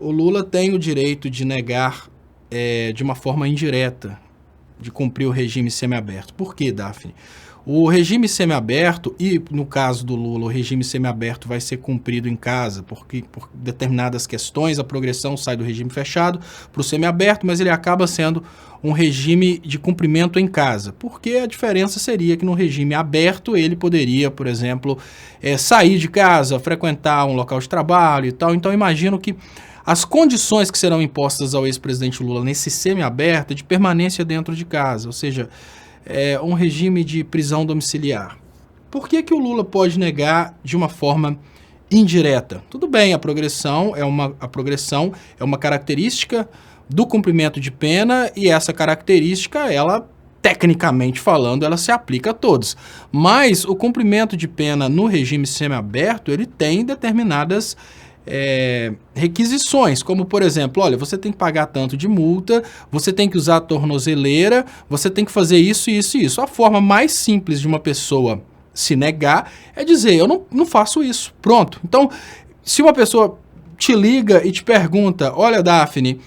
o Lula tem o direito de negar de uma forma indireta, de cumprir o regime semiaberto. Por quê, Daphne? O regime semiaberto, e no caso do Lula, o regime semiaberto vai ser cumprido em casa, porque por determinadas questões a progressão sai do regime fechado para o semiaberto, mas ele acaba sendo um regime de cumprimento em casa, porque a diferença seria que no regime aberto ele poderia, por exemplo, sair de casa, frequentar um local de trabalho e tal. Então imagino que as condições que serão impostas ao ex-presidente Lula nesse semiaberto é de permanência dentro de casa, ou seja, um regime de prisão domiciliar. Por que o Lula pode negar de uma forma indireta? Tudo bem, a progressão é uma característica do cumprimento de pena e essa característica, ela, tecnicamente falando, ela se aplica a todos. Mas o cumprimento de pena no regime semiaberto, ele tem determinadas requisições, como por exemplo, olha, você tem que pagar tanto de multa, você tem que usar a tornozeleira, você tem que fazer isso, isso e isso. A forma mais simples de uma pessoa se negar é dizer, eu não faço isso, pronto. Então, se uma pessoa te liga e te pergunta, olha, Daphne,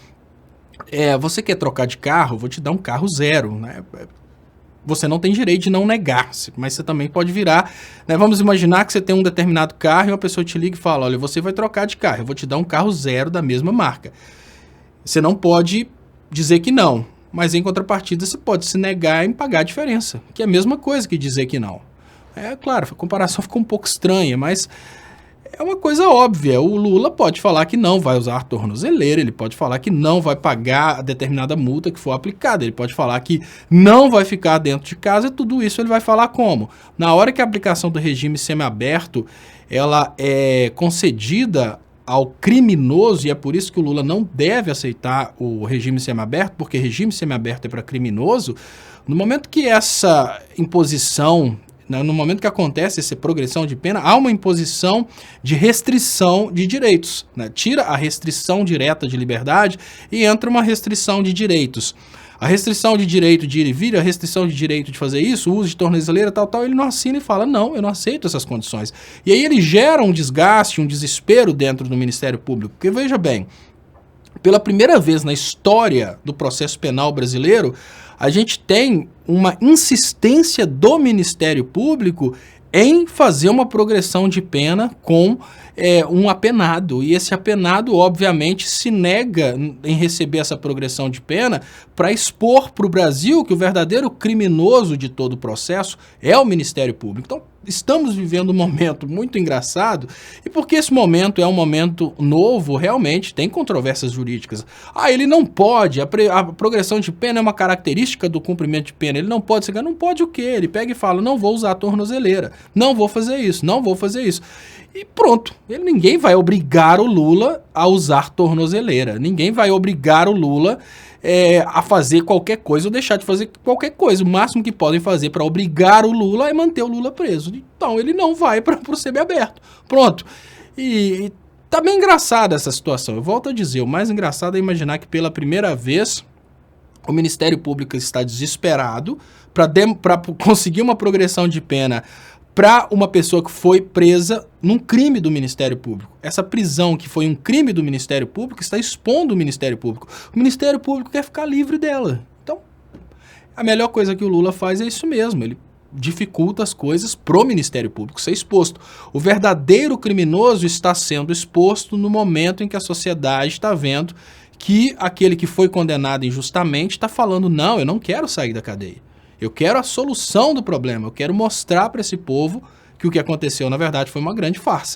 você quer trocar de carro? Vou te dar um carro zero, né? Você não tem direito de não negar, mas você também pode virar, né? Vamos imaginar que você tem um determinado carro e uma pessoa te liga e fala, olha, você vai trocar de carro, eu vou te dar um carro zero da mesma marca. Você não pode dizer que não, mas em contrapartida você pode se negar em pagar a diferença, que é a mesma coisa que dizer que não. Claro, a comparação ficou um pouco estranha, mas é uma coisa óbvia. O Lula pode falar que não vai usar tornozeleira, ele pode falar que não vai pagar a determinada multa que for aplicada, ele pode falar que não vai ficar dentro de casa, e tudo isso ele vai falar como? Na hora que a aplicação do regime semiaberto ela é concedida ao criminoso, e é por isso que o Lula não deve aceitar o regime semiaberto, porque regime semiaberto é para criminoso, no momento que essa imposição, no momento que acontece essa progressão de pena, há uma imposição de restrição de direitos, né? Tira a restrição direta de liberdade e entra uma restrição de direitos. A restrição de direito de ir e vir, a restrição de direito de fazer isso, o uso de tornozeleira, tal, ele não assina e fala, não, eu não aceito essas condições. E aí ele gera um desgaste, um desespero dentro do Ministério Público, porque veja bem, pela primeira vez na história do processo penal brasileiro, a gente tem uma insistência do Ministério Público em fazer uma progressão de pena com um apenado. E esse apenado, obviamente, se nega em receber essa progressão de pena para expor para o Brasil que o verdadeiro criminoso de todo o processo é o Ministério Público. Então, estamos vivendo um momento muito engraçado, e porque esse momento é um momento novo, realmente tem controvérsias jurídicas. Ele não pode, a progressão de pena é uma característica do cumprimento de pena, ele não pode, não pode o quê? Ele pega e fala, não vou usar a tornozeleira, não vou fazer isso, não vou fazer isso. E pronto, ninguém vai obrigar o Lula a usar tornozeleira, ninguém vai obrigar o Lula a fazer qualquer coisa ou deixar de fazer qualquer coisa. O máximo que podem fazer para obrigar o Lula é manter o Lula preso. Então ele não vai para o semiaberto. Pronto. E tá bem engraçada essa situação. Eu volto a dizer, o mais engraçado é imaginar que pela primeira vez o Ministério Público está desesperado para conseguir uma progressão de pena para uma pessoa que foi presa num crime do Ministério Público. Essa prisão que foi um crime do Ministério Público está expondo o Ministério Público. O Ministério Público quer ficar livre dela. Então, a melhor coisa que o Lula faz é isso mesmo. Ele dificulta as coisas pro Ministério Público ser exposto. O verdadeiro criminoso está sendo exposto no momento em que a sociedade está vendo que aquele que foi condenado injustamente está falando, não, eu não quero sair da cadeia. Eu quero a solução do problema, eu quero mostrar para esse povo que o que aconteceu, na verdade, foi uma grande farsa.